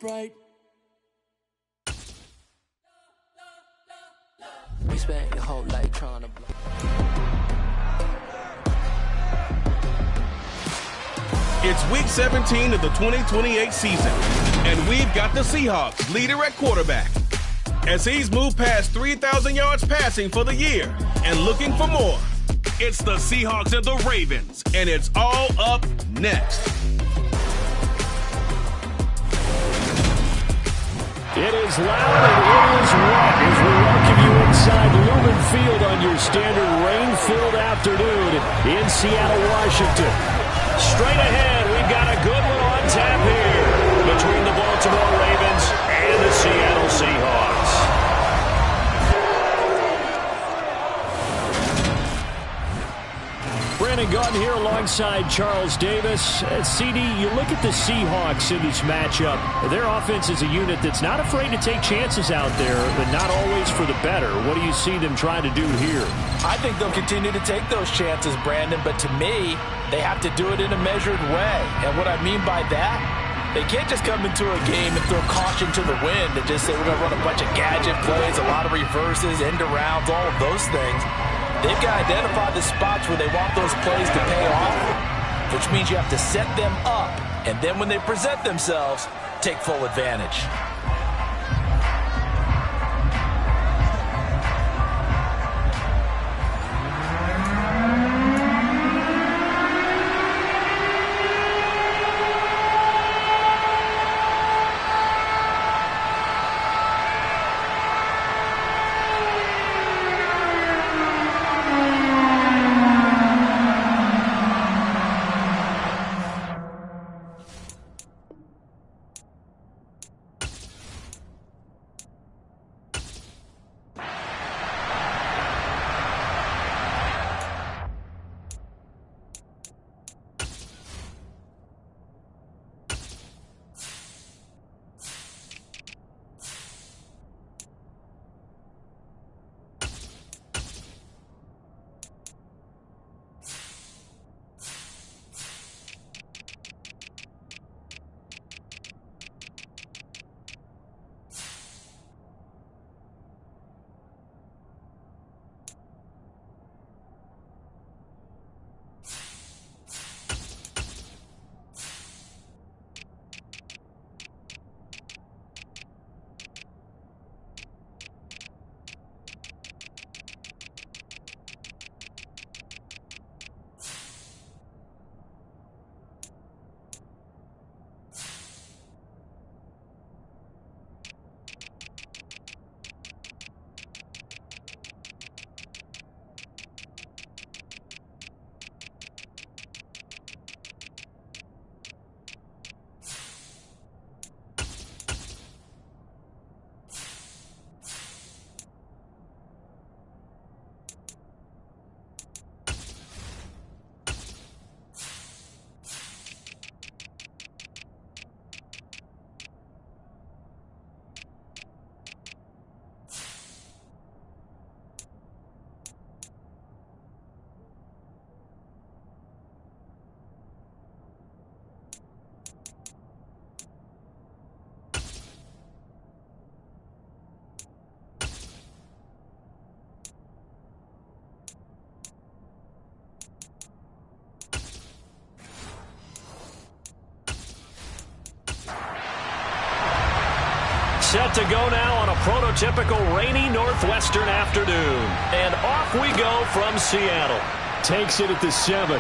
bright. We spent your whole life trying to block. It's week 17 of the 2028 season, and we've got the Seahawks leader at quarterback, as he's moved past 3,000 yards passing for the year and looking for more. It's the Seahawks and the Ravens, and it's all up next. It is loud and it is wet as we welcome you inside Lumen Field on your standard rain-filled afternoon in Seattle, Washington. Straight ahead, we've got a good one on tap here between the Baltimore Ravens and the Seattle Seahawks. Brandon Gaudin here alongside Charles Davis. CD, you look at the Seahawks in this matchup. Their offense is a unit that's not afraid to take chances out there, but not always for the better. What do you see them trying to do here? I think they'll continue to take those chances, Brandon, but to me, they have to do it in a measured way. And what I mean by that, they can't just come into a game and throw caution to the wind and just say we're going to run a bunch of gadget plays, a lot of reverses, end arounds, all of those things. They've got to identify the spots where they want those plays to pay off, which means you have to set them up, and then when they present themselves, take full advantage. Set to go now on a prototypical rainy northwestern afternoon. And off we go from Seattle. Takes it at the 7.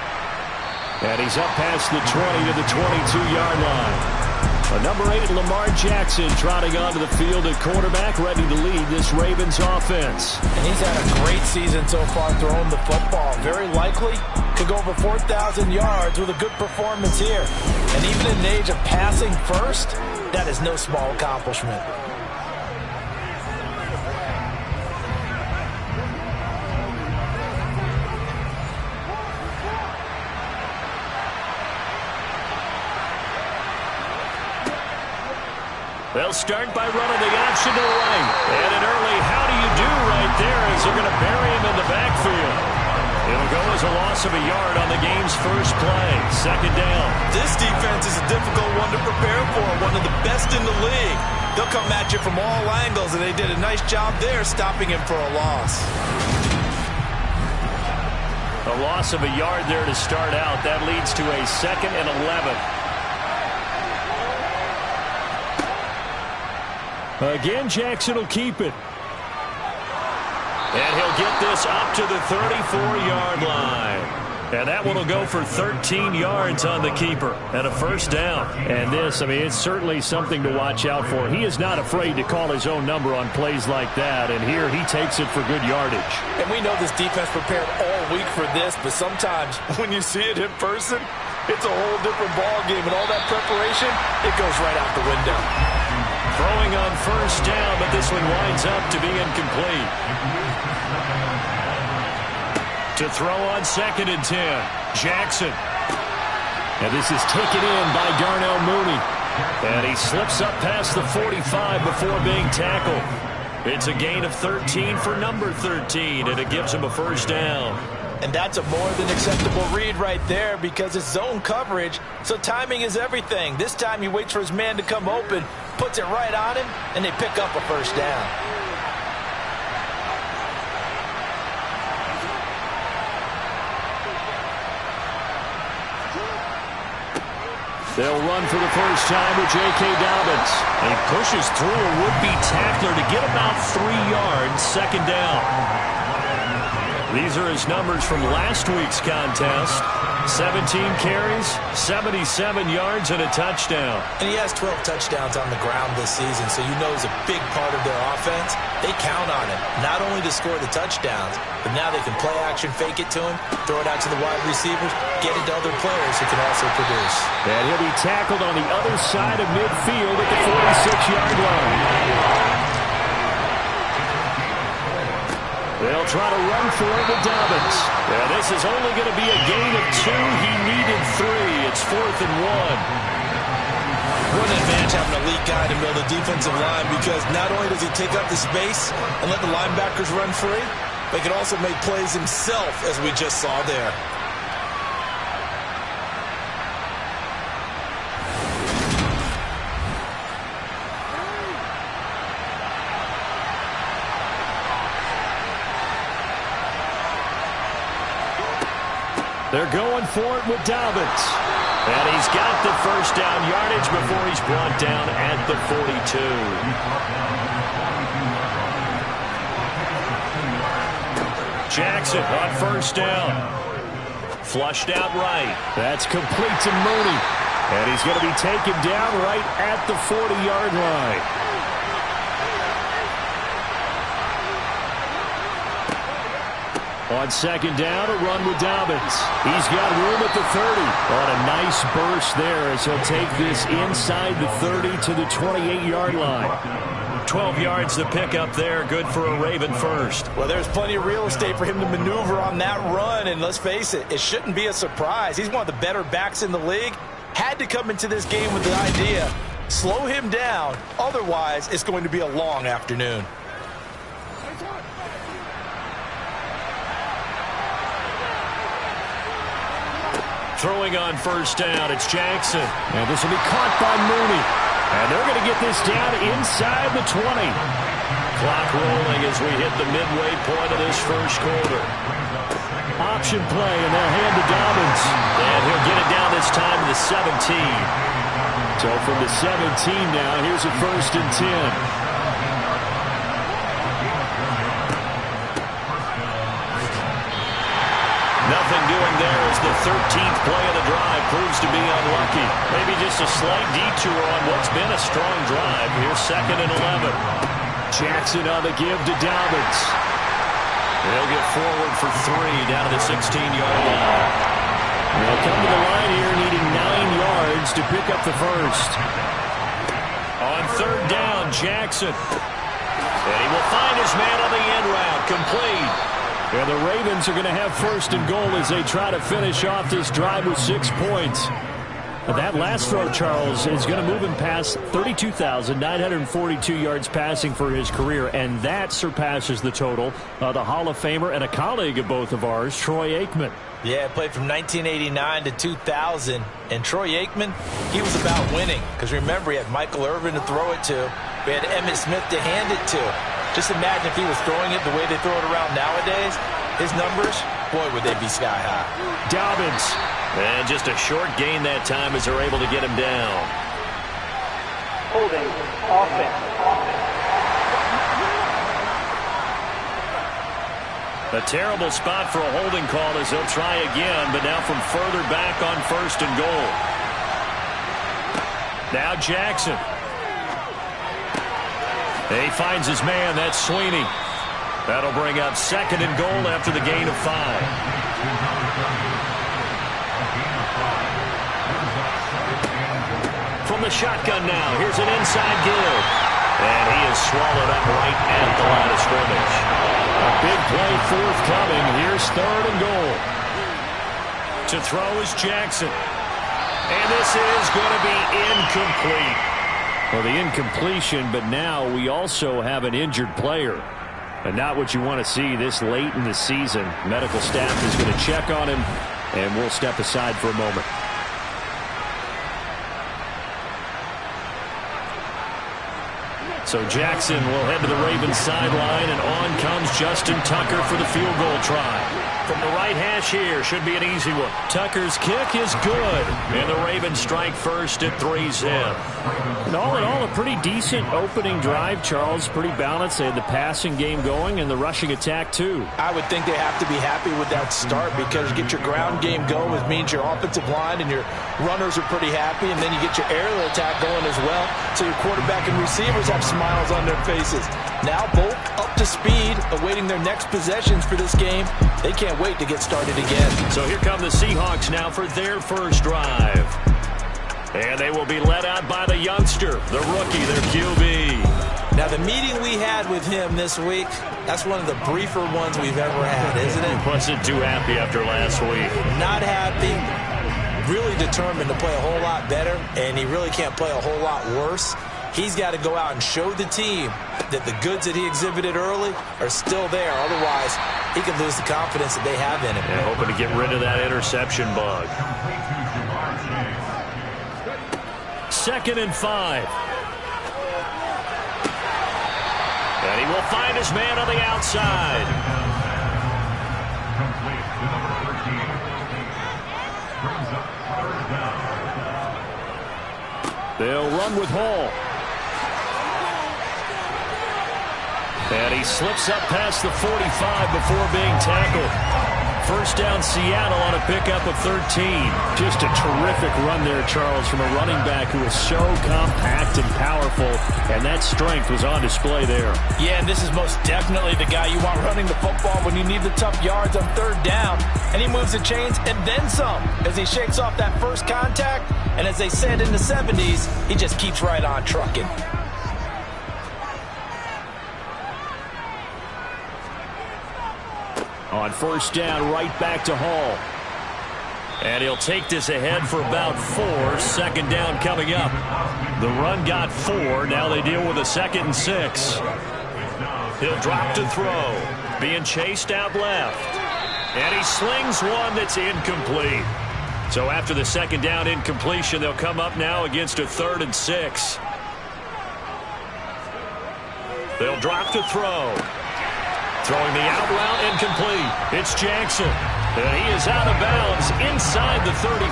And he's up past the 20 to the 22-yard line. Number 8, Lamar Jackson, trotting onto the field at quarterback, ready to lead this Ravens offense. And he's had a great season so far throwing the football. Very likely could go over 4,000 yards with a good performance here. And even in the age of passing first, that is no small accomplishment. They'll start by running the option to the right. And an early how do you do right there as they're going to bury him in the backfield. It'll go as a loss of a yard on the game's first play. Second down. This defense is a difficult one to prepare for, one of the best in the league. They'll come at you from all angles, and they did a nice job there stopping him for a loss. A loss of a yard there to start out. That leads to a 2nd and 11. Again, Jackson will keep it. And he'll get this up to the 34-yard line. And that one will go for 13 yards on the keeper and a first down. And this, I mean, it's certainly something to watch out for. He is not afraid to call his own number on plays like that. And here he takes it for good yardage. And we know this defense prepared all week for this, but sometimes when you see it in person, it's a whole different ball game. And all that preparation, it goes right out the window. Throwing on first down, but this one winds up to be incomplete. To throw on 2nd and 10, Jackson. And this is taken in by Darnell Mooney. And he slips up past the 45 before being tackled. It's a gain of 13 for number 13, and it gives him a first down. And that's a more than acceptable read right there because it's zone coverage, so timing is everything. This time he waits for his man to come open, puts it right on him, and they pick up a first down. They'll run for the first time with J.K. Dobbins. And he pushes through a would-be tackler to get about 3 yards, second down. These are his numbers from last week's contest. 17 carries, 77 yards, and a touchdown. And he has 12 touchdowns on the ground this season, so you know he's a big part of their offense. They count on him, not only to score the touchdowns, but now they can play action, fake it to him, throw it out to the wide receivers, get it to other players who can also produce. And he'll be tackled on the other side of midfield at the 46-yard line. They'll try to run for it with Dobbins. Yeah, this is only going to be a gain of 2. He needed 3. It's 4th and 1. What an advantage having an elite guy to build a defensive line because not only does he take up the space and let the linebackers run free, but he can also make plays himself, as we just saw there. They're going for it with Dobbins. And he's got the first down yardage before he's brought down at the 42. Jackson on first down. Flushed out right. That's complete to Mooney. And he's going to be taken down right at the 40-yard line. On second down, a run with Dobbins. He's got room at the 30. On a nice burst there as he'll take this inside the 30 to the 28-yard line. 12 yards to pick up there. Good for a Raven first. Well, there's plenty of real estate for him to maneuver on that run. And let's face it, it shouldn't be a surprise. He's one of the better backs in the league. Had to come into this game with the idea, slow him down. Otherwise, it's going to be a long afternoon. Throwing on first down, it's Jackson. And this will be caught by Mooney. And they're going to get this down inside the 20. Clock rolling as we hit the midway point of this first quarter. Option play, and they'll hand to Dobbins. And he'll get it down this time to the 17. So from the 17 now, here's a 1st and 10. Nothing doing there as the 13th play of the drive proves to be unlucky. Maybe just a slight detour on what's been a strong drive. Here's 2nd and 11. Jackson on the give to Dobbins. They'll get forward for 3 down to the 16-yard line. They'll come to the line here needing 9 yards to pick up the first. On third down, Jackson. And he will find his man on the end route. Complete. And the Ravens are going to have 1st and goal as they try to finish off this drive with 6 points. That last throw, Charles, is going to move him past 32,942 yards passing for his career, and that surpasses the total of the Hall of Famer and a colleague of both of ours, Troy Aikman. Yeah, played from 1989 to 2000. And Troy Aikman, he was about winning. Because remember, he had Michael Irvin to throw it to. We had Emmitt Smith to hand it to. Just imagine if he was throwing it the way they throw it around nowadays. His numbers, boy, would they be sky high. Dobbins. And just a short gain that time as they're able to get him down. Holding offense. A terrible spot for a holding call as they'll try again, but now from further back on 1st and goal. Now Jackson. He finds his man. That's Sweeney. That'll bring up 2nd and goal after the gain of 5. From the shotgun now, here's an inside give. And he is swallowed up right at the line of scrimmage. A big play forthcoming. Here's 3rd and goal. To throw is Jackson. And this is going to be incomplete. Well, the incompletion, but now we also have an injured player. And not what you want to see this late in the season. Medical staff is going to check on him, and we'll step aside for a moment. So Jackson will head to the Ravens sideline, and on comes Justin Tucker for the field goal try. From the right hash here, should be an easy one. Tucker's kick is good, and the Ravens strike first at 3-zip. And all in all, a pretty decent opening drive, Charles. Pretty balanced. They had the passing game going and the rushing attack, too. I would think they have to be happy with that start because you get your ground game going, which means your offensive line and your runners are pretty happy, and then you get your aerial attack going as well. So your quarterback and receivers have smiles on their faces. Now both up to speed, awaiting their next possessions for this game. They can't wait to get started again. So here come the Seahawks now for their first drive. And they will be led out by the youngster, the rookie, their QB. Now, the meeting we had with him this week, that's one of the briefer ones we've ever had, isn't it? Wasn't too happy after last week. Not happy. Really determined to play a whole lot better, and he really can't play a whole lot worse. He's got to go out and show the team that the goods that he exhibited early are still there. Otherwise, he could lose the confidence that they have in him. And hoping to get rid of that interception bug. 2nd and 5. And he will find his man on the outside. They'll run with Hall. And he slips up past the 45 before being tackled. First down, Seattle on a pickup of 13. Just a terrific run there, Charles, from a running back who is so compact and powerful, and that strength was on display there. Yeah, and this is most definitely the guy you want running the football when you need the tough yards on 3rd down. And he moves the chains and then some as he shakes off that first contact. And as they said in the 70s, he just keeps right on trucking. On 1st down, right back to Hall. And he'll take this ahead for about 4. 2nd down coming up. The run got 4. Now they deal with a 2nd and 6. He'll drop to throw. Being chased out left. And he slings one that's incomplete. So after the 2nd down incompletion, they'll come up now against a 3rd and 6. They'll drop to throw. Throwing the out route incomplete. It's Jackson. And he is out of bounds inside the 35.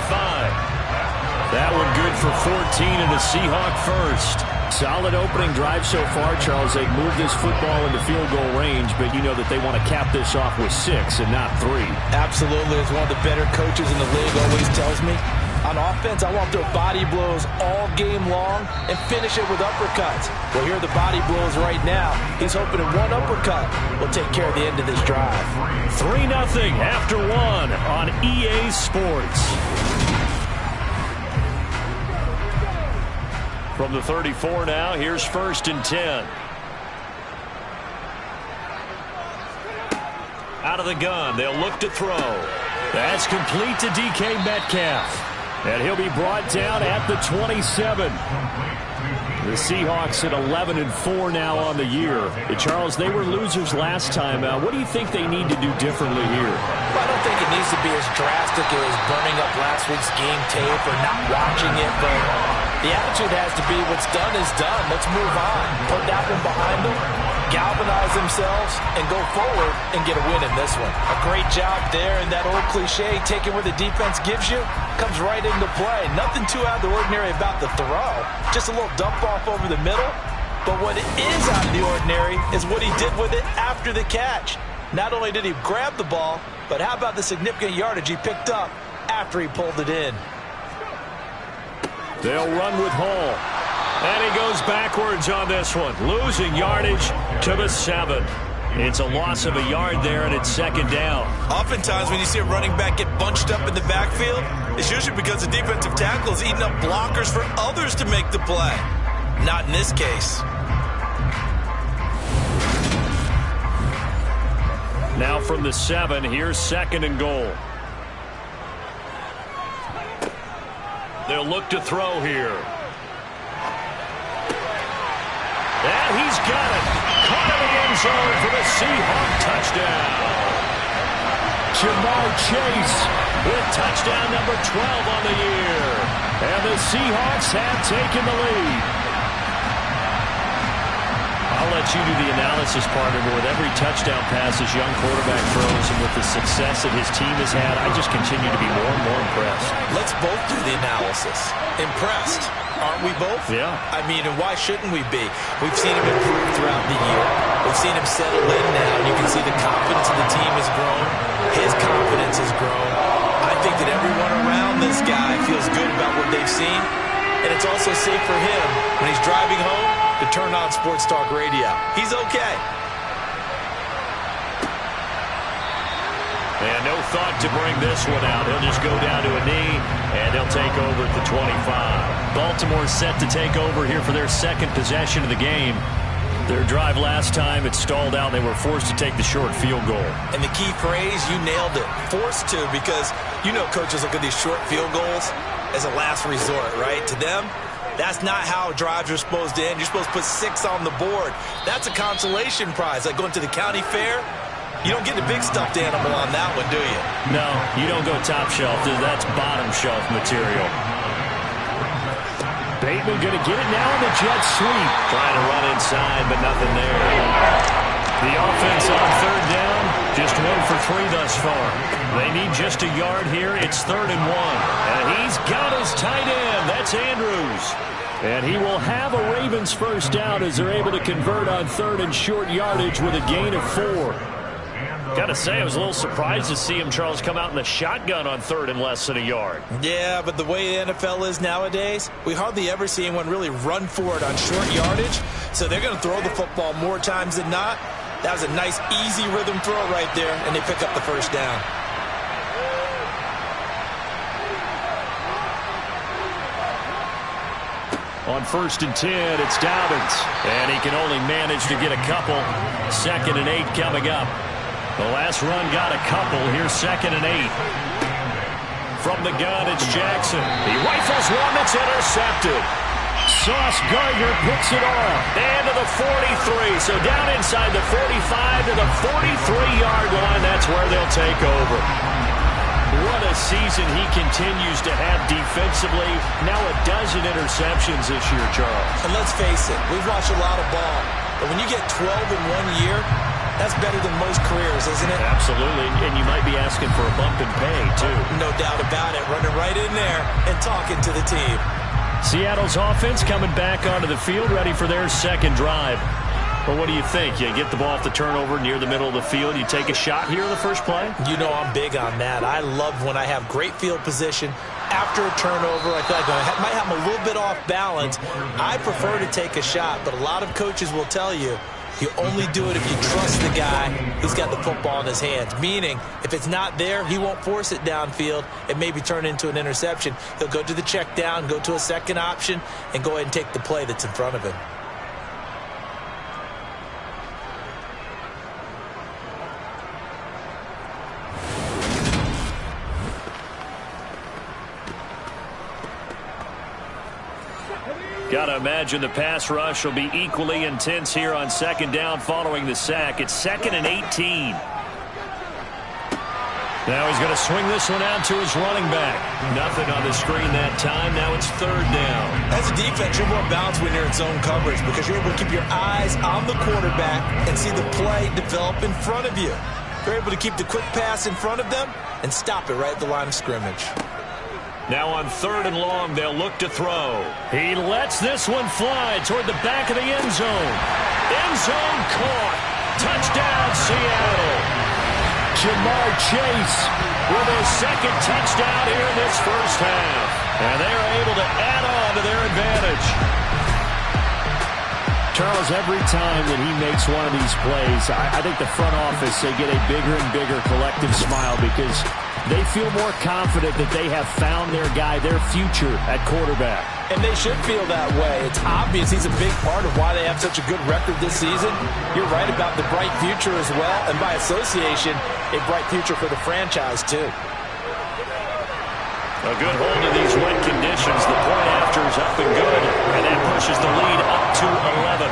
That one good for 14 and a Seahawk first. Solid opening drive so far, Charles. They've moved this football into field goal range, but you know that they want to cap this off with 6 and not 3. Absolutely. As one of the better coaches in the league always tells me, on offense, I want to throw body blows all game long and finish it with uppercuts. Well, here are the body blows right now. He's hoping that one uppercut will take care of the end of this drive. 3-0 after 1 on EA Sports. From the 34 now, here's 1st and 10. Out of the gun, they'll look to throw. That's complete to DK Metcalf. And he'll be brought down at the 27. The Seahawks at 11-4 now on the year. Charles, they were losers last time out. What do you think they need to do differently here? Well, I don't think it needs to be as drastic as burning up last week's game tape or not watching it, but the attitude has to be what's done is done. Let's move on. Put that one behind them, galvanize themselves, and go forward and get a win in this one. A great job there, and that old cliche, taking what the defense gives you, comes right into play. Nothing too out of the ordinary about the throw. Just a little dump off over the middle. But what is out of the ordinary is what he did with it after the catch. Not only did he grab the ball, but how about the significant yardage he picked up after he pulled it in? They'll run with Hall. And he goes backwards on this one, losing yardage to the 7. It's a loss of a yard there, and it's second down. Oftentimes when you see a running back get bunched up in the backfield, it's usually because the defensive tackle is eating up blockers for others to make the play. Not in this case. Now from the 7, here's second and goal. They'll look to throw here. And he's got it. Caught in the end zone for the Seahawk touchdown. Jamar Chase with touchdown number 12 on the year. And the Seahawks have taken the lead. I'll let you do the analysis, partner, but with every touchdown pass his young quarterback throws and with the success that his team has had, I just continue to be more and more impressed. Let's both do the analysis. Impressed. Aren't we both? Yeah. I mean, and why shouldn't we be? We've seen him improve throughout the year. We've seen him settle in now. You can see the confidence of the team has grown. His confidence has grown. I think that everyone around this guy feels good about what they've seen. And it's also safe for him when he's driving home to turn on Sports Talk Radio. He's okay. And no thought to bring this one out. He'll just go down to a knee, and he'll take over at the 25. Baltimore set to take over here for their second possession of the game. Their drive last time, it stalled out. They were forced to take the short field goal. And the key phrase, you nailed it. Forced to, because you know coaches look at these short field goals as a last resort, right? To them, that's not how drives are supposed to end. You're supposed to put 6 on the board. That's a consolation prize. Like going to the county fair, you don't get the big stuffed animal on that one, do you? No, you don't go top shelf. That's bottom shelf material. Bateman going to get it now in the jet sweep. Trying to run inside, but nothing there. The offense on third down, just 1 for 3 thus far. They need just a yard here. It's 3rd and 1. And he's got his tight end. That's Andrews. And he will have a Ravens first down as they're able to convert on 3rd and short yardage with a gain of 4. Got to say, I was a little surprised to see him, Charles, come out in the shotgun on 3rd and less than a yard. Yeah, but the way the NFL is nowadays, we hardly ever see anyone really run for it on short yardage. So they're going to throw the football more times than not. That was a nice, easy rhythm throw right there, and they pick up the first down. On 1st and 10, it's Dobbins. And he can only manage to get a couple. 2nd and 8 coming up. The last run got a couple. Here's 2nd and 8. From the gun, it's Jackson. He rifles one that's intercepted. Sauce Gardner picks it off. And to the 43. So down inside the 45 to the 43-yard line. That's where they'll take over. What a season he continues to have defensively. Now a dozen interceptions this year, Charles. And let's face it, we've watched a lot of ball. But when you get 12 in 1 year, that's better than most careers, isn't it? Absolutely. And you might be asking for a bump in pay, too. No doubt about it. Running right in there and talking to the team. Seattle's offense coming back onto the field, ready for their second drive. Well, what do you think? You get the ball off the turnover near the middle of the field. You take a shot here in the first play? You know I'm big on that. I love when I have great field position. After a turnover, I feel like I might have them a little bit off balance. I prefer to take a shot, but a lot of coaches will tell you, you only do it if you trust the guy who's got the football in his hands. Meaning, if it's not there, he won't force it downfield and maybe turn into an interception. He'll go to the check down, go to a second option, and go ahead and take the play that's in front of him. Gotta imagine the pass rush will be equally intense here on second down following the sack. It's 2nd and 18. Now he's going to swing this one out to his running back. Nothing on the screen that time. Now it's 3rd down. As a defense, you're more balanced when you're in zone coverage because you're able to keep your eyes on the quarterback and see the play develop in front of you. You're able to keep the quick pass in front of them and stop it right at the line of scrimmage. Now on 3rd and long, they'll look to throw. He lets this one fly toward the back of the end zone. End zone caught. Touchdown, Seattle. Jamar Chase with his 2nd touchdown here in this first half. And they're able to add on to their advantage. Charles, every time that he makes one of these plays, I think the front office, they get a bigger and bigger collective smile because they feel more confident that they have found their guy, their future at quarterback. And they should feel that way. It's obvious he's a big part of why they have such a good record this season. You're right about the bright future as well, and by association, a bright future for the franchise too. A good hold of these wet conditions. The point after is up and good, and that pushes the lead up to 11.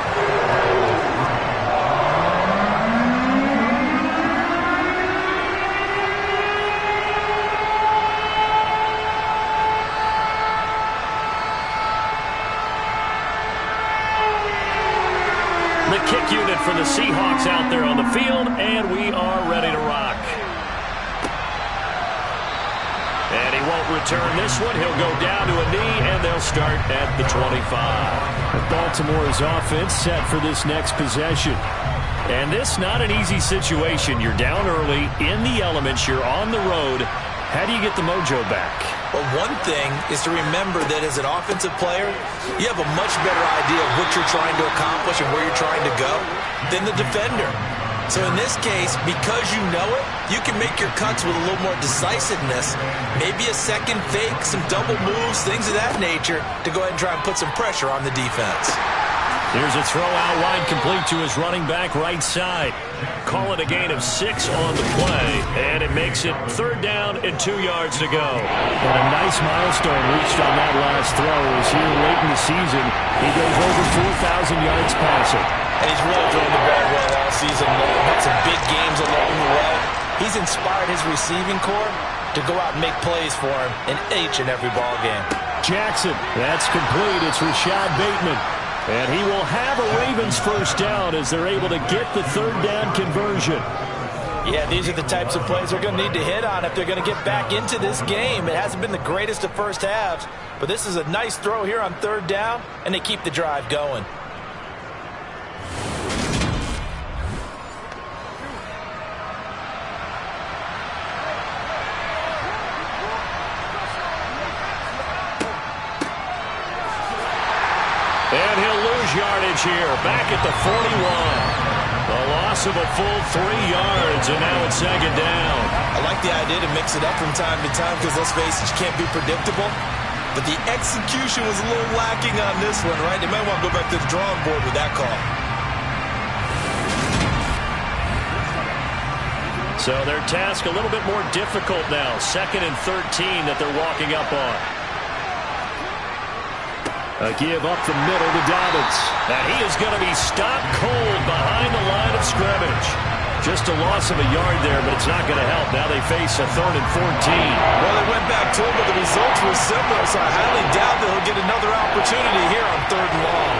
The kick unit for the Seahawks out there on the field, and we are ready to rock. And he won't return this one. He'll go down to a knee, and they'll start at the 25. Baltimore's offense set for this next possession. And this not an easy situation. You're down early, in the elements, you're on the road. How do you get the mojo back? Well, one thing is to remember that as an offensive player, you have a much better idea of what you're trying to accomplish and where you're trying to go than the defender. So in this case, because you know it, you can make your cuts with a little more decisiveness, maybe a second fake, some double moves, things of that nature, to go ahead and try and put some pressure on the defense. Here's a throw out wide, complete to his running back right side. Call it a gain of 6 on the play, and it makes it 3rd down and 2 yards to go. And a nice milestone reached on that last throw as here late in the season, he goes over 4,000 yards passing. And he's really thrown the ball well all season long. Had some big games along the way. He's inspired his receiving corps to go out and make plays for him in each and every ball game. Jackson, that's complete. It's Rashad Bateman. And he will have a Ravens first down as they're able to get the 3rd down conversion. Yeah, these are the types of plays they're going to need to hit on if they're going to get back into this game. It hasn't been the greatest of first halves, but this is a nice throw here on 3rd down, and they keep the drive going. And he'll lose yardage here, back at the 41. A loss of a full 3 yards, and now it's 2nd down. I like the idea to mix it up from time to time because, let's face it, you can't be predictable. But the execution was a little lacking on this one, right? They might want to go back to the drawing board with that call. So their task a little bit more difficult now. 2nd and 13 that they're walking up on. A give up the middle to Dobbins. And he is going to be stopped cold behind the line of scrimmage. Just a loss of a yard there, but it's not going to help. Now they face a 3rd and 14. Well, they went back to him, but the results were similar, so I highly doubt that he'll get another opportunity here on 3rd and long.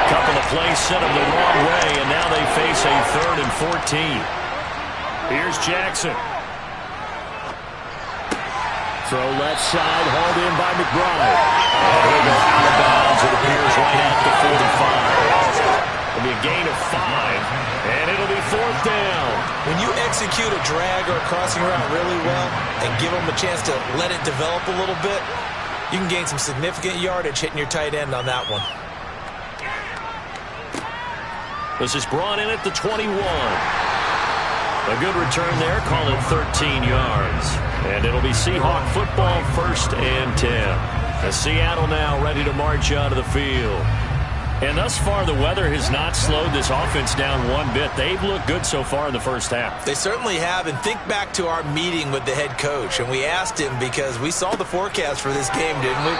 Couple of plays set him the wrong way, and now they face a 3rd and 14. Here's Jackson. Throw left side, hauled in by McBride. And he'll go out of bounds. It appears right at the 45. It'll be a gain of 5, and it'll be 4th down. When you execute a drag or a crossing route really well and give them a chance to let it develop a little bit, you can gain some significant yardage hitting your tight end on that one. This is brought in at the 21. A good return there, call it 13 yards. And it'll be Seahawk football, 1st and 10. As Seattle now ready to march out of the field. And thus far, the weather has not slowed this offense down one bit. They've looked good so far in the first half. They certainly have. And think back to our meeting with the head coach. And we asked him, because we saw the forecast for this game, didn't we?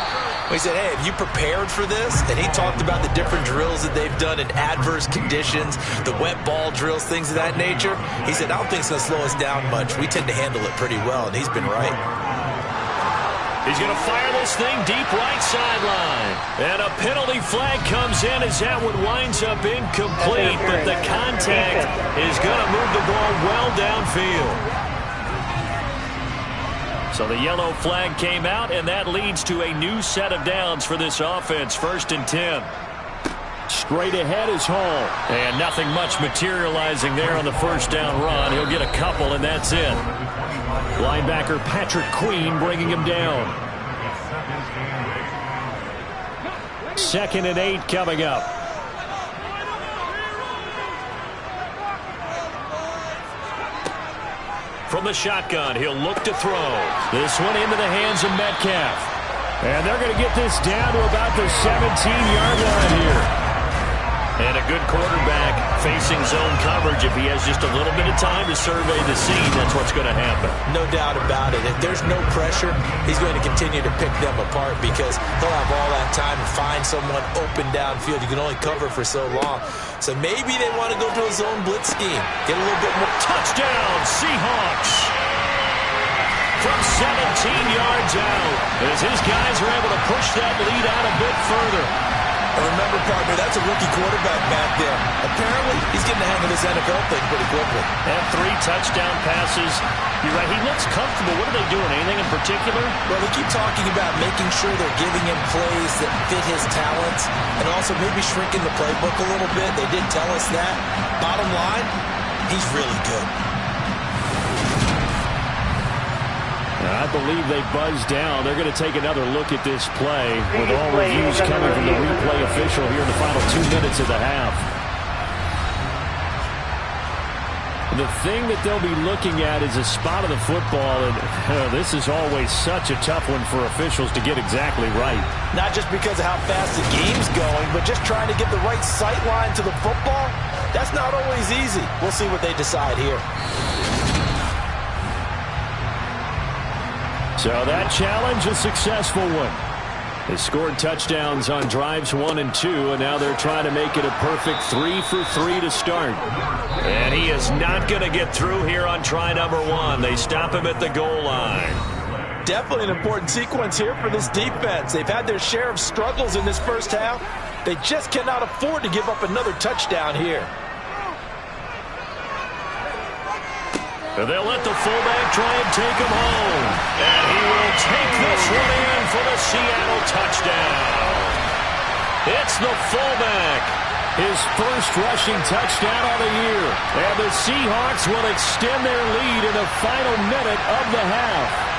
We said, hey, have you prepared for this? And he talked about the different drills that they've done in adverse conditions, the wet ball drills, things of that nature. He said, I don't think it's going to slow us down much. We tend to handle it pretty well, and he's been right. He's going to fire this thing deep right sideline. And a penalty flag comes in as that one winds up incomplete, but the contact is going to move the ball well downfield. So the yellow flag came out, and that leads to a new set of downs for this offense. 1st and 10. Straight ahead is Hall. And nothing much materializing there on the first down run. He'll get a couple, and that's it. Linebacker Patrick Queen bringing him down. 2nd and 8 coming up. From the shotgun, he'll look to throw. This one into the hands of Metcalf. And they're going to get this down to about the 17-yard line here. And a good quarterback facing zone coverage. If he has just a little bit of time to survey the scene, that's what's going to happen. No doubt about it. If there's no pressure, he's going to continue to pick them apart because he'll have all that time to find someone open downfield. You can only cover for so long. So maybe they want to go to a zone blitz scheme. Get a little bit more. Touchdown, Seahawks! From 17 yards out, as his guys are able to push that lead out a bit further. Remember, partner, that's a rookie quarterback back there. Apparently, he's getting the hang of this NFL thing pretty quickly. And 3 touchdown passes. You're right, he looks comfortable. What are they doing? Anything in particular? Well, they keep talking about making sure they're giving him plays that fit his talents and also maybe shrinking the playbook a little bit. They did tell us that. Bottom line, he's really good. I believe they buzzed down. They're going to take another look at this play with all reviews coming from the replay official here in the final 2 minutes of the half. The thing that they'll be looking at is a spot of the football, and this is always such a tough one for officials to get exactly right. Not just because of how fast the game's going, but just trying to get the right sight line to the football. That's not always easy. We'll see what they decide here. So that challenge, a successful one. They scored touchdowns on drives 1 and 2, and now they're trying to make it a perfect 3 for 3 to start. And he is not going to get through here on try number 1. They stop him at the goal line. Definitely an important sequence here for this defense. They've had their share of struggles in this first half. They just cannot afford to give up another touchdown here. They'll let the fullback try and take him home. And he will take this one in for the Seattle touchdown. It's the fullback. His first rushing touchdown of the year. And the Seahawks will extend their lead in the final minute of the half.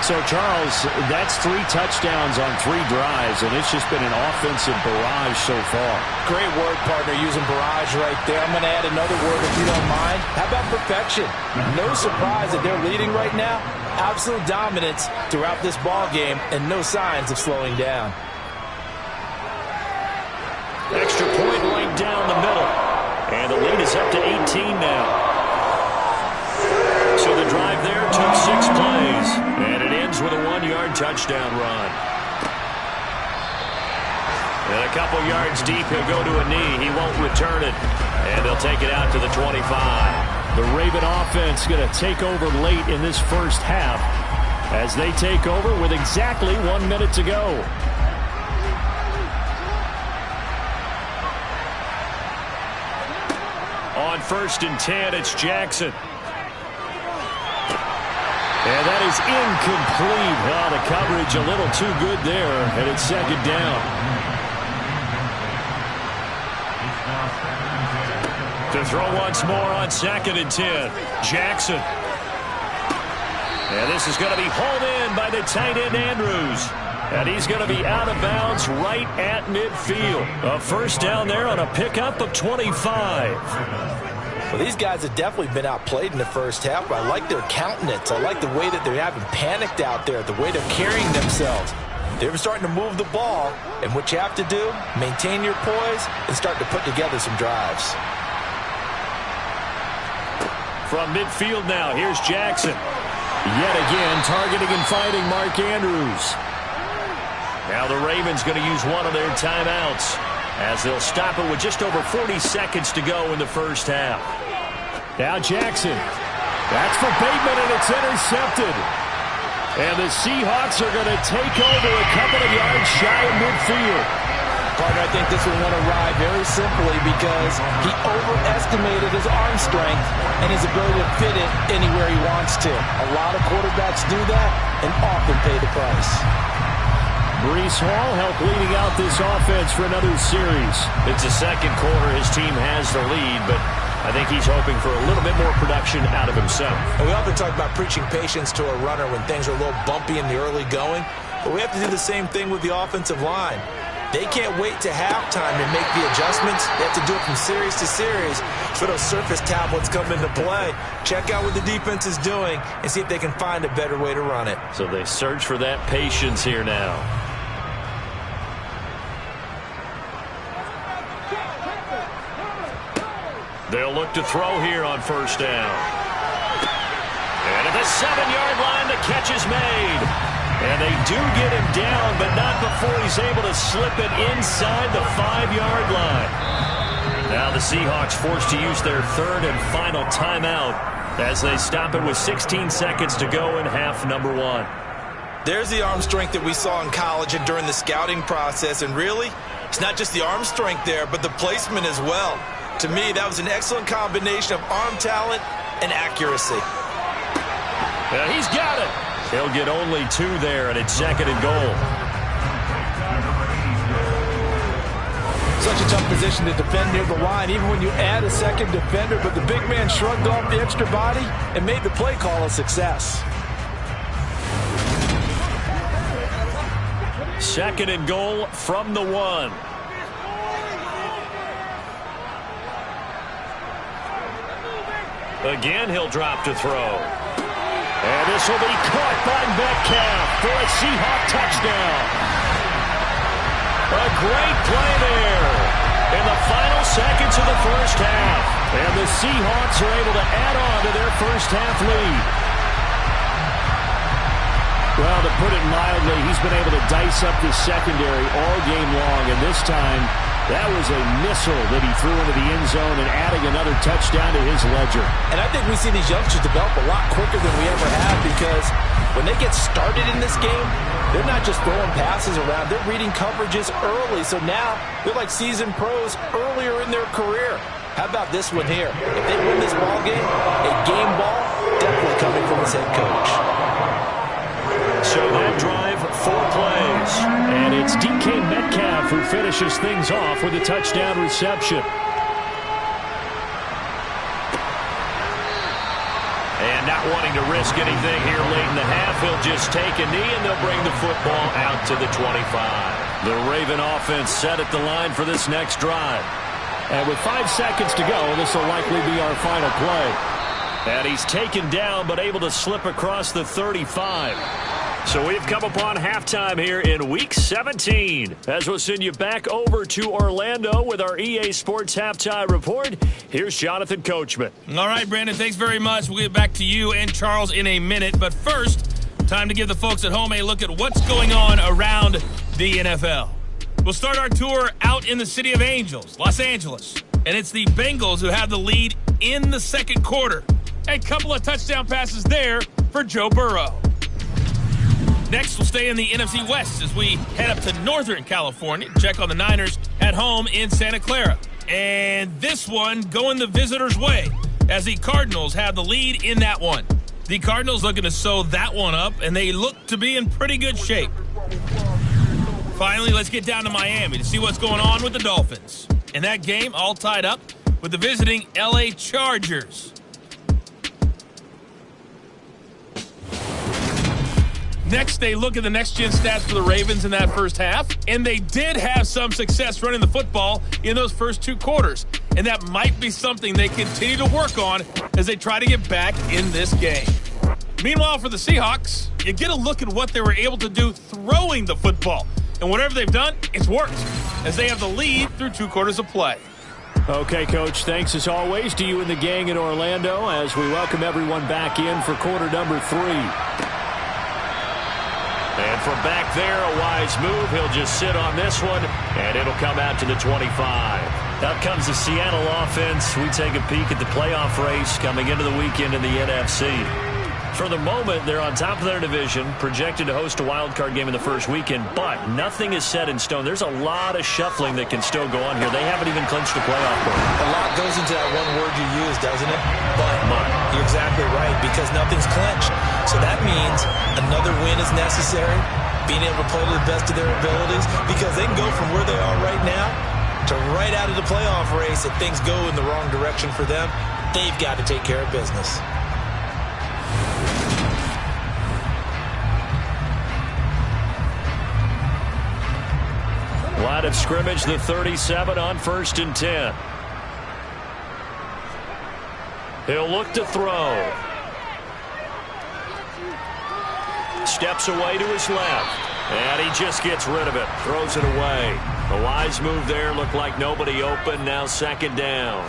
So, Charles, that's 3 touchdowns on 3 drives, and it's just been an offensive barrage so far. Great word, partner, using barrage right there. I'm going to add another word if you don't mind. How about perfection? No surprise that they're leading right now. Absolute dominance throughout this ball game, and no signs of slowing down. Extra point right down the middle. And the lead is up to 18 now. So the drive there took 6 plays. And it ends with a 1-yard touchdown run. And a couple yards deep, he'll go to a knee. He won't return it. And they'll take it out to the 25. The Raven offense going to take over late in this first half as they take over with exactly 1 minute to go. On 1st and 10, it's Jackson. And that is incomplete. Oh, the coverage a little too good there, and it's 2nd down. To throw once more on 2nd and 10. Jackson. And this is going to be hauled in by the tight end Andrews. And he's going to be out of bounds right at midfield. A first down there on a pickup of 25. Well, these guys have definitely been outplayed in the first half, but I like their countenance. I like the way that they're having panicked out there, the way they're carrying themselves. They're starting to move the ball, and what you have to do, maintain your poise and start to put together some drives. From midfield now, here's Jackson. Yet again, targeting and fighting Mark Andrews. Now the Ravens going to use one of their timeouts as they'll stop it with just over 40 seconds to go in the first half. Now Jackson. That's for Bateman, and it's intercepted. And the Seahawks are going to take over a couple of yards shy of midfield. Partner, I think this one went awry very simply because he overestimated his arm strength and his ability to fit it anywhere he wants to. A lot of quarterbacks do that and often pay the price. Breece Hall helped leading out this offense for another series. It's the second quarter. His team has the lead, but I think he's hoping for a little bit more production out of himself. And we often talk about preaching patience to a runner when things are a little bumpy in the early going, but we have to do the same thing with the offensive line. They can't wait to halftime to make the adjustments. They have to do it from series to series so those surface tablets come into play. Check out what the defense is doing and see if they can find a better way to run it. So they search for that patience here now. They'll look to throw here on first down. And at the 7-yard line, the catch is made. And they do get him down, but not before he's able to slip it inside the 5-yard line. Now the Seahawks forced to use their third and final timeout as they stop it with 16 seconds to go in half number 1. There's the arm strength that we saw in college and during the scouting process. And really, it's not just the arm strength there, but the placement as well. To me, that was an excellent combination of arm talent and accuracy. Yeah, he's got it. He'll get only 2 there, and it's 2nd and goal. Such a tough position to defend near the line, even when you add a second defender, but the big man shrugged off the extra body and made the play call a success. 2nd and goal from the 1. Again, he'll drop to throw. And this will be caught by Metcalf for a Seahawk touchdown. A great play there in the final seconds of the first half. And the Seahawks are able to add on to their first half lead. Well, to put it mildly, he's been able to dice up the secondary all game long. And this time, that was a missile that he threw into the end zone and adding another touchdown to his ledger. And I think we see these youngsters develop a lot quicker than we ever have because when they get started in this game, they're not just throwing passes around. They're reading coverages early. So now they're like seasoned pros earlier in their career. How about this one here? If they win this ball game, a game ball definitely coming from his head coach. So that drive, 4 plays. And it's DK Metcalf who finishes things off with a touchdown reception. And not wanting to risk anything here late in the half, he'll just take a knee and they'll bring the football out to the 25. The Raven offense set at the line for this next drive. And with 5 seconds to go, this will likely be our final play. And he's taken down but able to slip across the 35. So we've come upon halftime here in Week 17. As we'll send you back over to Orlando with our EA Sports Halftime Report, here's Jonathan Coachman. All right, Brandon, thanks very much. We'll get back to you and Charles in a minute. But first, time to give the folks at home a look at what's going on around the NFL. We'll start our tour out in the city of Angels, Los Angeles. And it's the Bengals who have the lead in the second quarter. A couple of touchdown passes there for Joe Burrow. Next, we'll stay in the NFC West as we head up to Northern California to check on the Niners at home in Santa Clara. And this one going the visitors' way as the Cardinals have the lead in that one. The Cardinals looking to sew that one up, and they look to be in pretty good shape. Finally, let's get down to Miami to see what's going on with the Dolphins. In that game, all tied up with the visiting LA Chargers. Next, they look at the next-gen stats for the Ravens in that first half, and they did have some success running the football in those first 2 quarters, and that might be something they continue to work on as they try to get back in this game. Meanwhile, for the Seahawks, you get a look at what they were able to do throwing the football. And whatever they've done, it's worked, as they have the lead through 2 quarters of play. Okay, Coach, thanks as always to you and the gang in Orlando as we welcome everyone back in for quarter number 3. And from back there, a wise move. He'll just sit on this one, and it'll come out to the 25. Out comes the Seattle offense. We take a peek at the playoff race coming into the weekend in the NFC. For the moment, they're on top of their division, projected to host a wild-card game in the first weekend, but nothing is set in stone. There's a lot of shuffling that can still go on here. They haven't even clinched a playoff berth. A lot goes into that one word you use, doesn't it? But you're exactly right, because nothing's clinched. So that means another win is necessary, being able to play to the best of their abilities, because they can go from where they are right now to right out of the playoff race. If things go in the wrong direction for them, they've got to take care of business. Line of scrimmage, the 37 on 1st and 10. He'll look to throw. Steps away to his left. And he just gets rid of it. Throws it away. A wise move there. Looked like nobody open. Now 2nd down.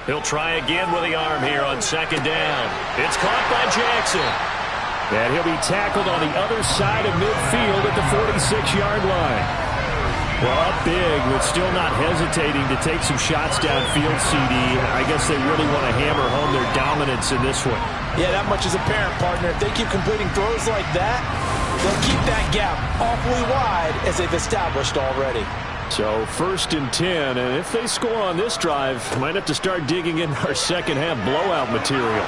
He'll try again with the arm here on 2nd down. It's caught by Jackson. And he'll be tackled on the other side of midfield at the 46-yard line. Well, up big, but still not hesitating to take some shots downfield, CD. I guess they really want to hammer home their dominance in this one. Yeah, that much is apparent, partner. If they keep completing throws like that, they'll keep that gap awfully wide as they've established already. So 1st and 10, and if they score on this drive, might have to start digging in our second-half blowout material.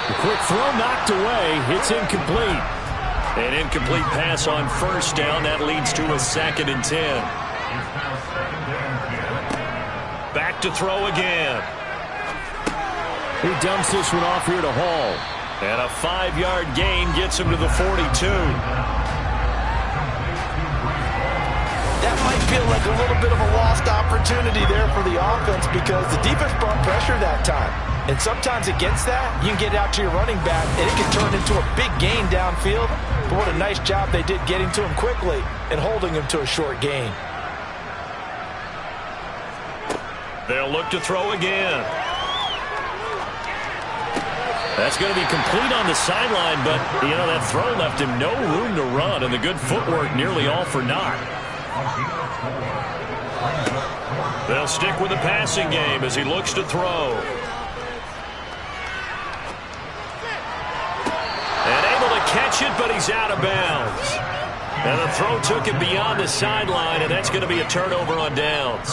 The quick throw knocked away. It's incomplete. An incomplete pass on 1st down. That leads to a 2nd and 10. Back to throw again. He dumps this one off here to Hall. And a 5-yard gain gets him to the 42. That might feel like a little bit of a lost opportunity there for the offense because the defense brought pressure that time. And sometimes against that, you can get out to your running back, and it can turn into a big gain downfield. But what a nice job they did getting to him quickly and holding him to a short gain. They'll look to throw again. That's going to be complete on the sideline, but, you know, that throw left him no room to run, and the good footwork nearly all for naught. They'll stick with the passing game as he looks to throw. And able to catch it, but he's out of bounds. And the throw took him beyond the sideline, and that's going to be a turnover on downs.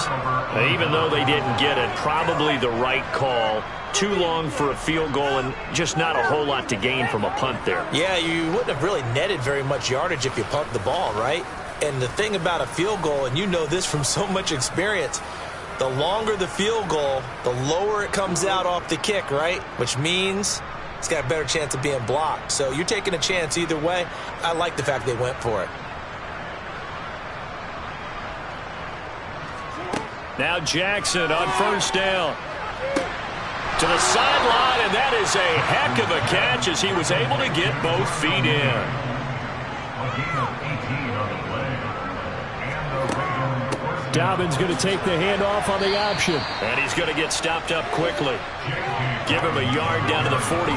Even though they didn't get it, probably the right call. Too long for a field goal and just not a whole lot to gain from a punt there. Yeah, you wouldn't have really netted very much yardage if you pumped the ball, right? And the thing about a field goal, and you know this from so much experience, the longer the field goal, the lower it comes out off the kick, right? Which means it's got a better chance of being blocked. So you're taking a chance either way. I like the fact they went for it. Now Jackson on 1st down. To the sideline, and that is a heck of a catch as he was able to get both feet in. Dobbins going to take the handoff on the option. And he's going to get stopped up quickly. Give him a yard down to the 43.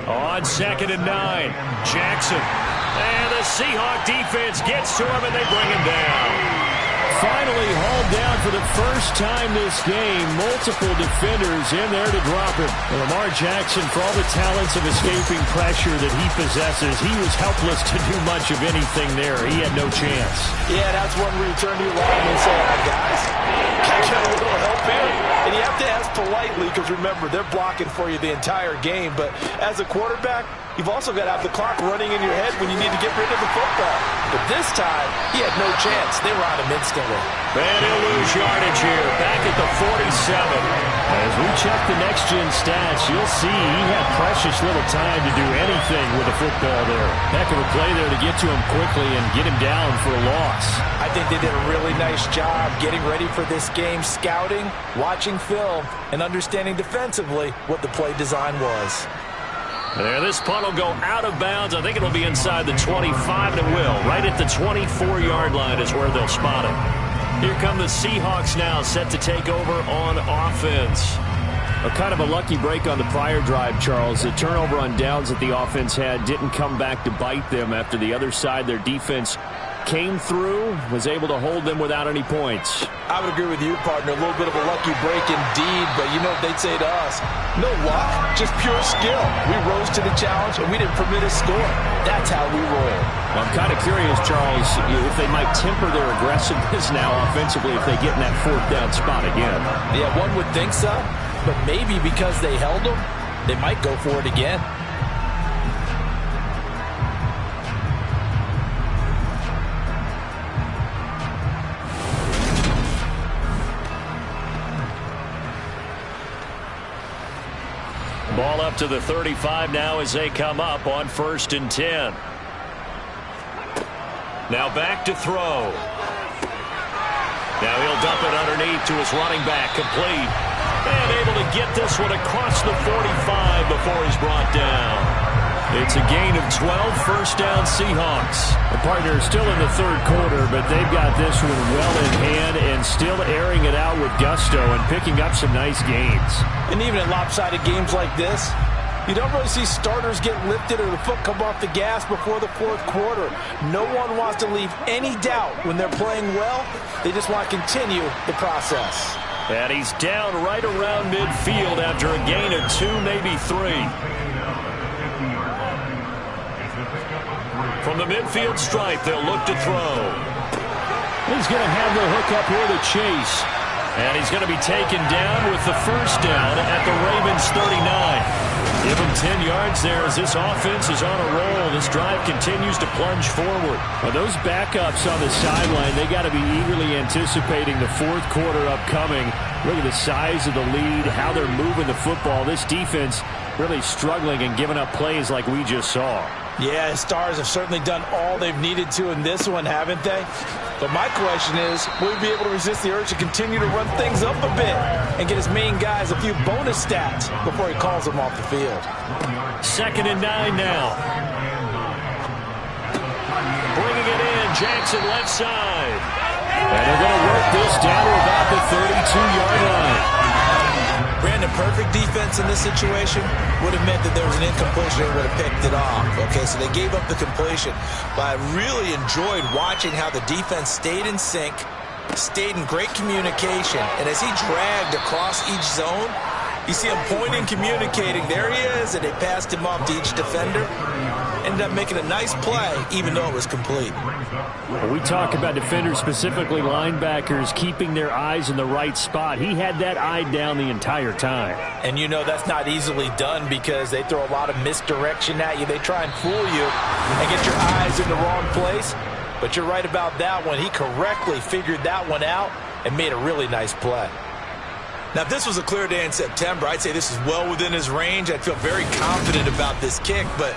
On 2nd and 9, Jackson. And the Seahawk defense gets to him, and they bring him down. Finally hauled down for the first time this game. Multiple defenders in there to drop him. And Lamar Jackson, for all the talents of escaping pressure that he possesses, he was helpless to do much of anything there. He had no chance. Yeah, that's one where you turn to your line and say, guys, can I get a little help here? And you have to ask politely because, remember, they're blocking for you the entire game. But as a quarterback, you've also got to have the clock running in your head when you need to get rid of the football. But this time, he had no chance. They were on him instantly. And he'll lose yardage here, back at the 47. As we check the next-gen stats, you'll see he had precious little time to do anything with the football there. Heck of a play there to get to him quickly and get him down for a loss. I think they did a really nice job getting ready for this game, scouting, watching film, and understanding defensively what the play design was. There, this punt will go out of bounds. I think it'll be inside the 25, and it will. Right at the 24-yard line is where they'll spot it. Here come the Seahawks now, set to take over on offense. A kind of a lucky break on the prior drive, Charles. The turnover on downs that the offense had didn't come back to bite them after the other side. Their defense came through, was able to hold them without any points. I would agree with you, partner. A little bit of a lucky break indeed, but you know what they'd say to us? No luck, just pure skill. We rose to the challenge, and we didn't permit a score. That's how we roll. Well, I'm kind of curious, Charles, if they might temper their aggressiveness now offensively if they get in that fourth down spot again. Yeah, one would think so, but maybe because they held them, they might go for it again. Ball up to the 35 now as they come up on 1st and 10. Now back to throw. Now he'll dump it underneath to his running back, complete. And able to get this one across the 45 before he's brought down. It's a gain of 12, first down Seahawks. The partner is still in the third quarter, but they've got this one well in hand and still airing it out with gusto and picking up some nice gains. And even in lopsided games like this, you don't really see starters get lifted or the foot come off the gas before the fourth quarter. No one wants to leave any doubt when they're playing well. They just want to continue the process. And he's down right around midfield after a gain of 2, maybe 3. From the midfield stripe, they'll look to throw. He's going to have the hook up here to Chase. And he's going to be taken down with the first down at the Ravens 39. Give him 10 yards there as this offense is on a roll. This drive continues to plunge forward. Well, those backups on the sideline, they got to be eagerly anticipating the fourth quarter upcoming. Look at the size of the lead, how they're moving the football. This defense really struggling and giving up plays like we just saw. Yeah, Stars have certainly done all they've needed to in this one, haven't they? But my question is, will we be able to resist the urge to continue to run things up a bit and get his main guys a few bonus stats before he calls them off the field? 2nd and 9 now. Bringing it in, Jackson left side. And they're going to work this down to about the 32-yard line. Brandon, perfect defense in this situation would have meant that there was an incompletion and would have picked it off. Okay, so they gave up the completion. But I really enjoyed watching how the defense stayed in sync, stayed in great communication. And as he dragged across each zone, you see him pointing, communicating. There he is, and they passed him off to each defender. Ended up making a nice play, even though it was complete. Well, we talk about defenders, specifically linebackers, keeping their eyes in the right spot. He had that eye down the entire time. And you know that's not easily done because they throw a lot of misdirection at you. They try and fool you and get your eyes in the wrong place. But you're right about that one. He correctly figured that one out and made a really nice play. Now, if this was a clear day in September, I'd say this is well within his range. I'd feel very confident about this kick, but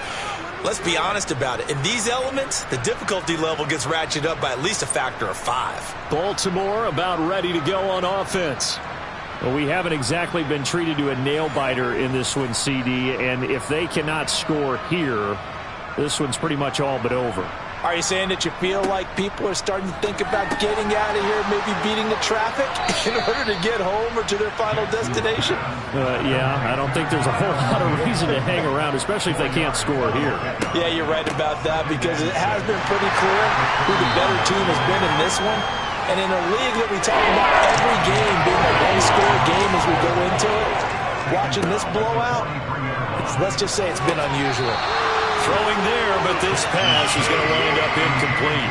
let's be honest about it. In these elements, the difficulty level gets ratcheted up by at least a factor of 5. Baltimore about ready to go on offense. Well, we haven't exactly been treated to a nail-biter in this one, CD, and if they cannot score here, this one's pretty much all but over. Are you saying that you feel like people are starting to think about getting out of here, maybe beating the traffic in order to get home or to their final destination? Yeah, I don't think there's a whole lot of reason to hang around, especially if they can't score here. Yeah, you're right about that because it has been pretty clear who the better team has been in this one. And in a league that we talk about every game being a one-score game as we go into it, watching this blowout, let's just say it's been unusual. Throwing there, but this pass is going to wind up incomplete.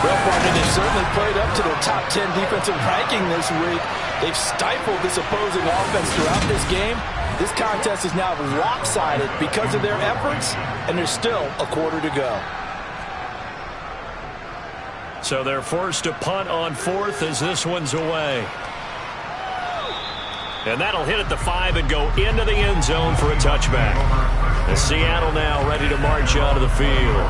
Well, partner, they've certainly played up to their top 10 defensive ranking this week. They've stifled this opposing offense throughout this game, This contest is now lopsided because of their efforts, and there's still a quarter to go. So they're forced to punt on 4th as this one's away. And that'll hit at the 5 and go into the end zone for a touchback. And Seattle now ready to march out of the field.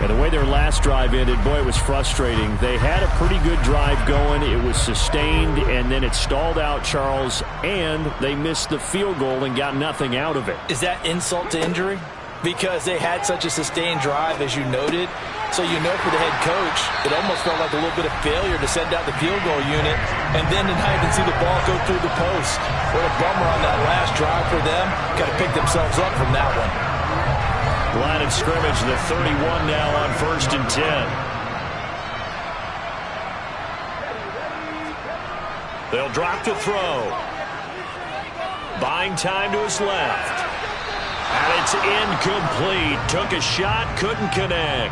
And the way their last drive ended, boy, it was frustrating. They had a pretty good drive going. It was sustained, and then it stalled out, Charles, and they missed the field goal and got nothing out of it. Is that insult to injury? Because they had such a sustained drive, as you noted. So you know for the head coach, it almost felt like a little bit of failure to send out the field goal unit and then to not even see the ball go through the post. What a bummer on that last drive for them. Got to pick themselves up from that one. Line of scrimmage, the 31 now on 1st and 10. They'll drop to throw. Buying time to his left. And it's incomplete. Took a shot, couldn't connect.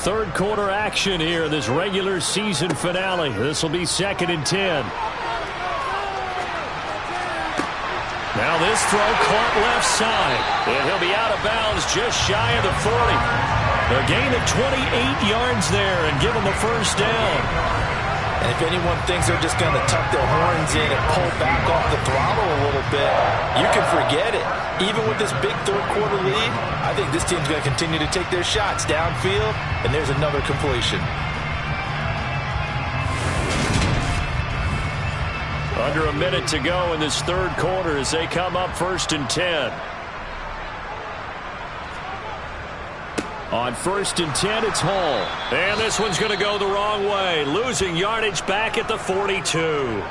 Third quarter action here in this regular season finale. This will be 2nd and 10. Now this throw caught left side. And he'll be out of bounds just shy of the 40. A gain of 28 yards there and give him the first down. And if anyone thinks they're just going to tuck their horns in and pull back off the throttle a little bit, you can forget it. Even with this big third quarter lead, I think this team's going to continue to take their shots downfield, and there's another completion. Under a minute to go in this third quarter as they come up 1st and 10. On 1st and 10, it's Hall. And this one's going to go the wrong way. Losing yardage back at the 42.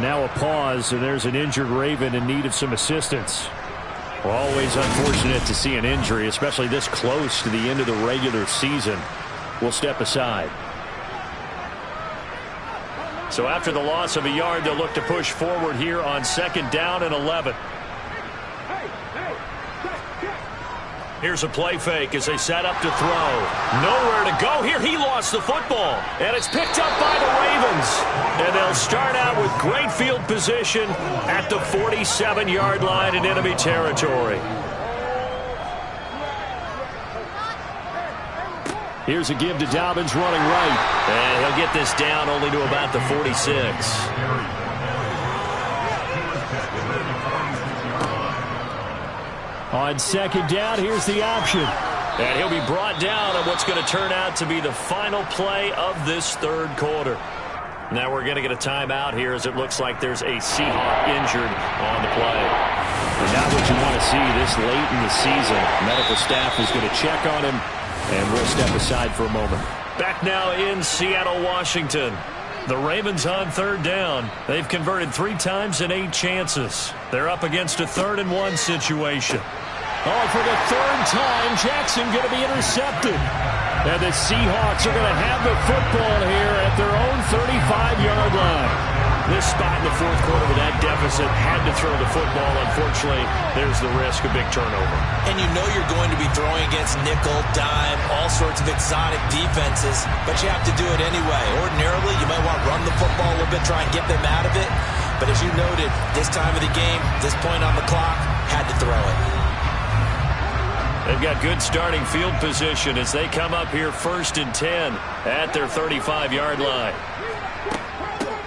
Now a pause, and there's an injured Raven in need of some assistance. Well, always unfortunate to see an injury, especially this close to the end of the regular season. We'll step aside. So after the loss of a yard, they'll look to push forward here on 2nd down and 11. Here's a play fake as they set up to throw. Nowhere to go here. He lost the football. And it's picked up by the Ravens. And they'll start out with great field position at the 47-yard line in enemy territory. Here's a give to Dobbins running right. And he'll get this down only to about the 46. On 2nd down, here's the option. And he'll be brought down on what's going to turn out to be the final play of this third quarter. Now we're going to get a timeout here as it looks like there's a Seahawk injured on the play. And not what you want to see this late in the season. Medical staff is going to check on him, and we'll step aside for a moment. Back now in Seattle, Washington. The Ravens on 3rd down. They've converted 3 times in 8 chances. They're up against a 3rd and 1 situation. Oh, for the 3rd time, Jackson going to be intercepted. And the Seahawks are going to have the football here at their own 35-yard line. This spot in the fourth quarter with that deficit had to throw the football. Unfortunately, there's the risk of big turnover. And you know you're going to be throwing against nickel, dime, all sorts of exotic defenses, but you have to do it anyway. Ordinarily, you might want to run the football a little bit, try and get them out of it. But as you noted, this time of the game, this point on the clock, had to throw it. They've got good starting field position as they come up here 1st and 10 at their 35-yard line.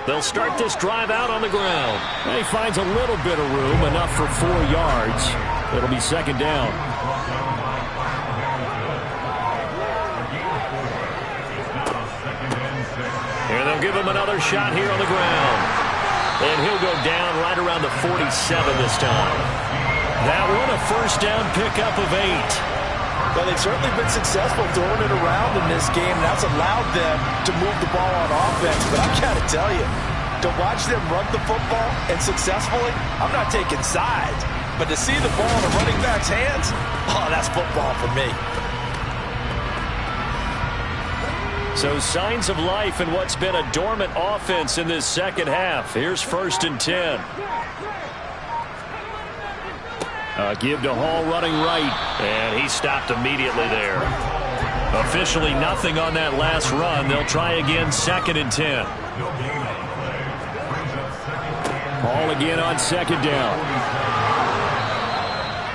They'll start this drive out on the ground. And he finds a little bit of room, enough for 4 yards. It'll be 2nd down. And they'll give him another shot here on the ground. And he'll go down right around the 47 this time. That one a first down pickup of 8. Well, they've certainly been successful throwing it around in this game, and that's allowed them to move the ball on offense. But I've got to tell you, to watch them run the football and successfully, I'm not taking sides. But to see the ball in a running back's hands, oh, that's football for me. So signs of life in what's been a dormant offense in this second half. Here's 1st and 10. Give to Hall running right. And he stopped immediately there. Officially nothing on that last run. They'll try again 2nd and 10. Ball again on second down.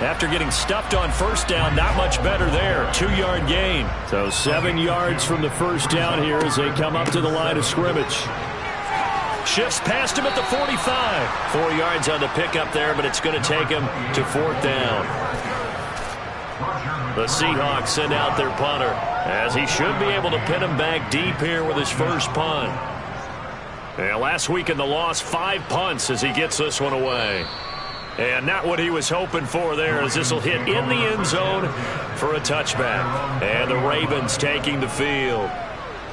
After getting stuffed on first down, not much better there. 2-yard gain. So 7 yards from the first down here as they come up to the line of scrimmage. Shifts past him at the 45. 4 yards on the pickup there, but it's going to take him to 4th down. The Seahawks send out their punter, as he should be able to pin him back deep here with his first punt. And last week in the loss, 5 punts as he gets this one away. And not what he was hoping for there, as this will hit in the end zone for a touchback. And the Ravens taking the field.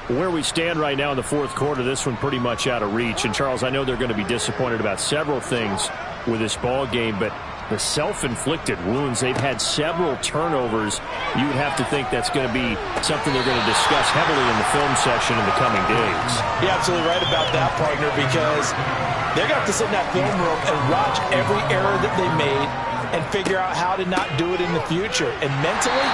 Where we stand right now in the fourth quarter, this one pretty much out of reach. And, Charles, I know they're going to be disappointed about several things with this ball game, but the self-inflicted wounds, they've had several turnovers. You would have to think that's going to be something they're going to discuss heavily in the film session in the coming days. You're absolutely right about that, partner, because they're going to have to sit in that film room and watch every error that they made and figure out how to not do it in the future. And mentally,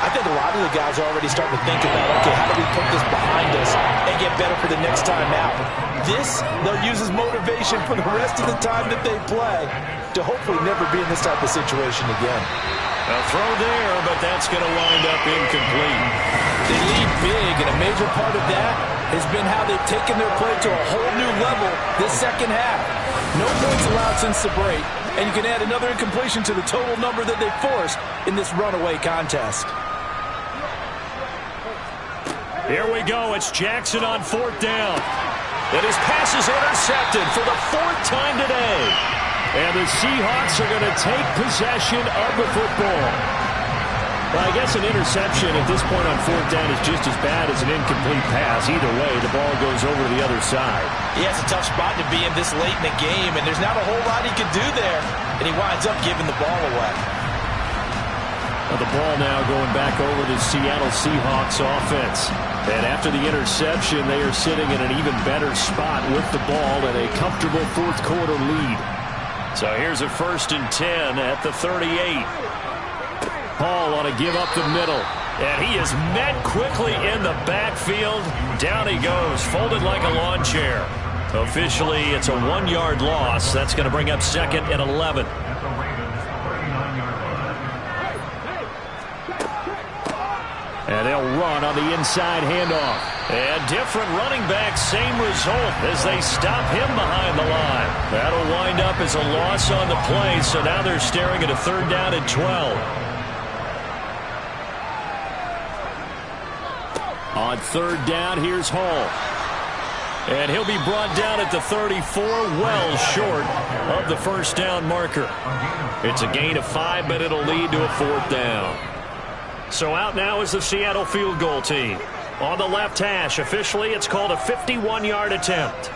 I think a lot of the guys are already starting to think about, okay, how do we put this behind us and get better for the next time out? This, they'll use as motivation for the rest of the time that they play to hopefully never be in this type of situation again. A throw there, but that's going to wind up incomplete. They lead big, and a major part of that has been how they've taken their play to a whole new level this second half. No points allowed since the break, and you can add another incompletion to the total number that they forced in this runaway contest. Here we go. It's Jackson on 4th down. And his pass is intercepted for the 4th time today. And the Seahawks are going to take possession of the football. Well, I guess an interception at this point on 4th down is just as bad as an incomplete pass. Either way, the ball goes over to the other side. Yeah, it's a tough spot to be in this late in the game, and there's not a whole lot he can do there. And he winds up giving the ball away. Well, the ball now going back over to Seattle Seahawks offense. And after the interception, they are sitting in an even better spot with the ball and a comfortable fourth quarter lead. So here's a 1st and 10 at the 38. Hall ought to give up the middle. And he is met quickly in the backfield. Down he goes, folded like a lawn chair. Officially, it's a 1-yard loss. That's going to bring up 2nd and 11. And they'll run on the inside handoff. And different running backs, same result as they stop him behind the line. That'll wind up as a loss on the play, so now they're staring at a 3rd down and 12. On 3rd down, here's Hall. And he'll be brought down at the 34, well short of the 1st down marker. It's a gain of 5, but it'll lead to a 4th down. So out now is the Seattle field goal team. On the left hash, officially it's called a 51-yard attempt.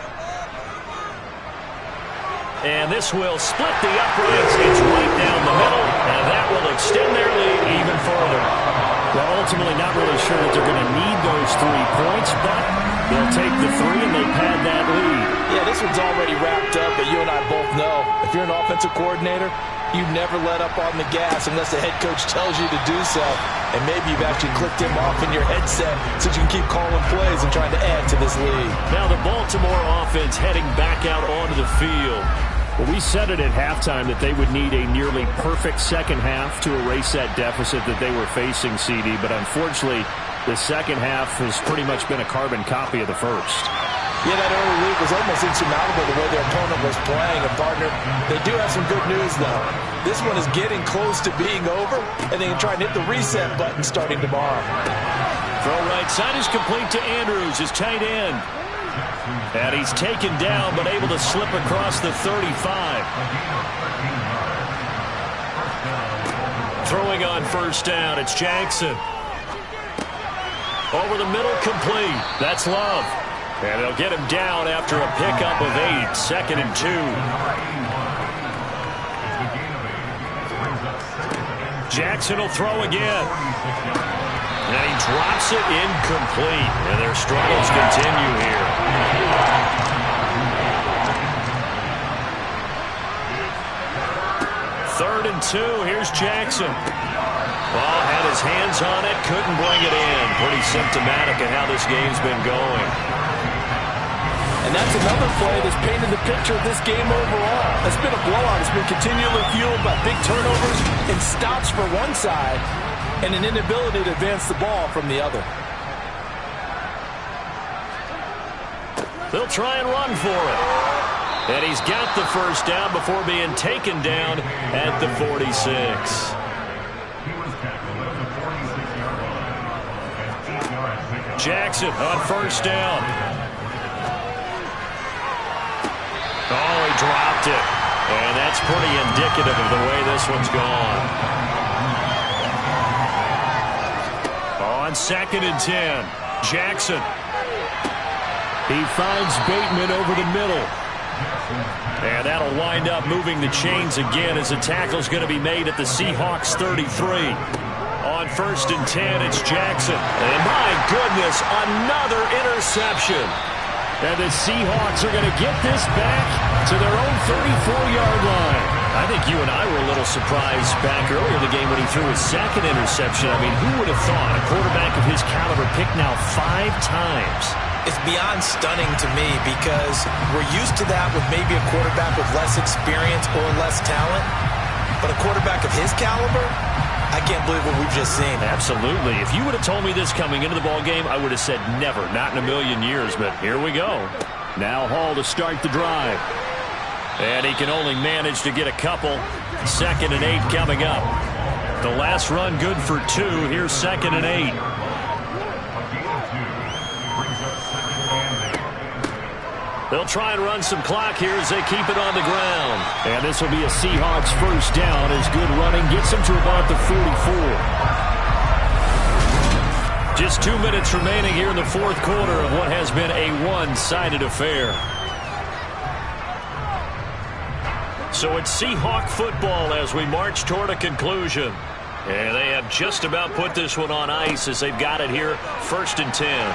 And this will split the uprights. It's right down the middle, and that will extend their lead even further. Well, ultimately not really sure that they're going to need those 3 points, but they'll take the 3 and they pad that lead. Yeah, this one's already wrapped up, but you and I both know if you're an offensive coordinator, you never let up on the gas unless the head coach tells you to do so. And maybe you've actually clicked him off in your headset so you can keep calling plays and trying to add to this lead. Now the Baltimore offense heading back out onto the field. Well, we said it at halftime that they would need a nearly perfect second half to erase that deficit that they were facing, CD. But unfortunately, the second half has pretty much been a carbon copy of the first. Yeah, that early lead was almost insurmountable the way their opponent was playing. And, partner, they do have some good news, though. This one is getting close to being over, and they can try and hit the reset button starting tomorrow. Throw right side is complete to Andrews, his tight end. And he's taken down, but able to slip across the 35. Throwing on 1st down, it's Jackson. Over the middle, complete. That's Love. And they'll get him down after a pickup of 8, 2nd and 2. Jackson will throw again. And he drops it incomplete. And their struggles continue here. Third and 2. Here's Jackson. Ball had his hands on it, couldn't bring it in. Pretty symptomatic of how this game's been going. And And that's another play that's painted the picture of this game overall. It's been a blowout. It's been continually fueled by big turnovers and stops for one side and an inability to advance the ball from the other. They'll try and run for it. And he's got the first down before being taken down at the 46. Jackson on first down. Oh, he dropped it. And that's pretty indicative of the way this one's gone. On 2nd and 10, Jackson. He finds Bateman over the middle. And that'll wind up moving the chains again as a tackle's going to be made at the Seahawks 33. On 1st and 10, it's Jackson. And my goodness, another interception. And the Seahawks are going to get this back to their own 34-yard line. I think you and I were a little surprised back earlier in the game when he threw his 2nd interception. I mean, who would have thought a quarterback of his caliber picked now 5 times? It's beyond stunning to me because we're used to that with maybe a quarterback with less experience or less talent. But a quarterback of his caliber, I can't believe what we've just seen. Absolutely. If you would have told me this coming into the ball game, I would have said never, not in a million years. But here we go. Now Hall to start the drive. And he can only manage to get a couple. 2nd and 8 coming up. The last run good for 2. Here's 2nd and 8. They'll try and run some clock here as they keep it on the ground. And this will be a Seahawks first down as good running gets them to about the 44. Just 2 minutes remaining here in the 4th quarter of what has been a one-sided affair. So it's Seahawk football as we march toward a conclusion. And they have just about put this one on ice as they've got it here, 1st and 10.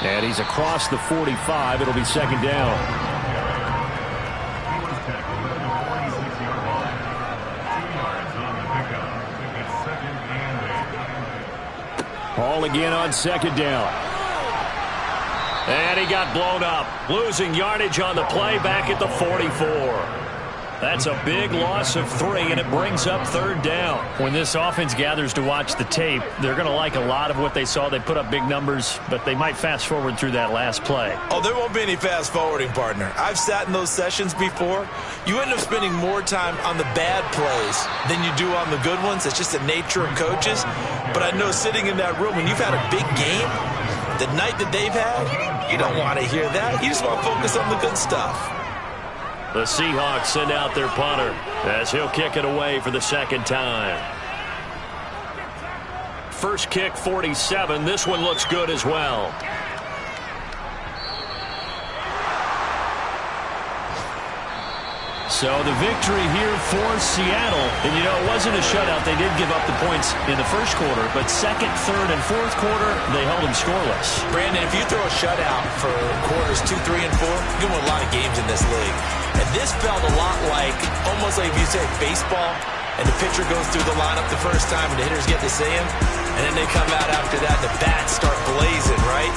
And he's across the 45. It'll be 2nd down. Hall again on 2nd down. And he got blown up. Losing yardage on the play back at the 44. That's a big loss of 3, and it brings up 3rd down. When this offense gathers to watch the tape, they're going to like a lot of what they saw. They put up big numbers, but they might fast forward through that last play. Oh, there won't be any fast forwarding, partner. I've sat in those sessions before. You end up spending more time on the bad plays than you do on the good ones. It's just the nature of coaches. But I know sitting in that room, when you've had a big game, the night that they've had, you don't want to hear that. You just want to focus on the good stuff. The Seahawks send out their punter as he'll kick it away for the 2nd time. First kick, 47. This one looks good as well. So the victory here for Seattle. And, you know, it wasn't a shutout. They did give up the points in the first quarter, but 2nd, 3rd, and 4th quarter, they held them scoreless. Brandon, if you throw a shutout for quarters 2, 3, and 4, you win a lot of games in this league. And this felt a lot like, almost like if you say baseball, and the pitcher goes through the lineup the first time and the hitters get to see him, and then they come out after that, the bats start blazing, right?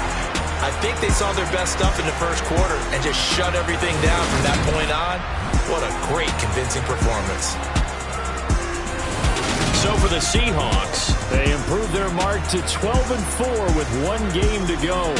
I think they saw their best stuff in the first quarter and just shut everything down from that point on. What a great, convincing performance. So for the Seahawks, they improved their mark to 12-4 with 1 game to go.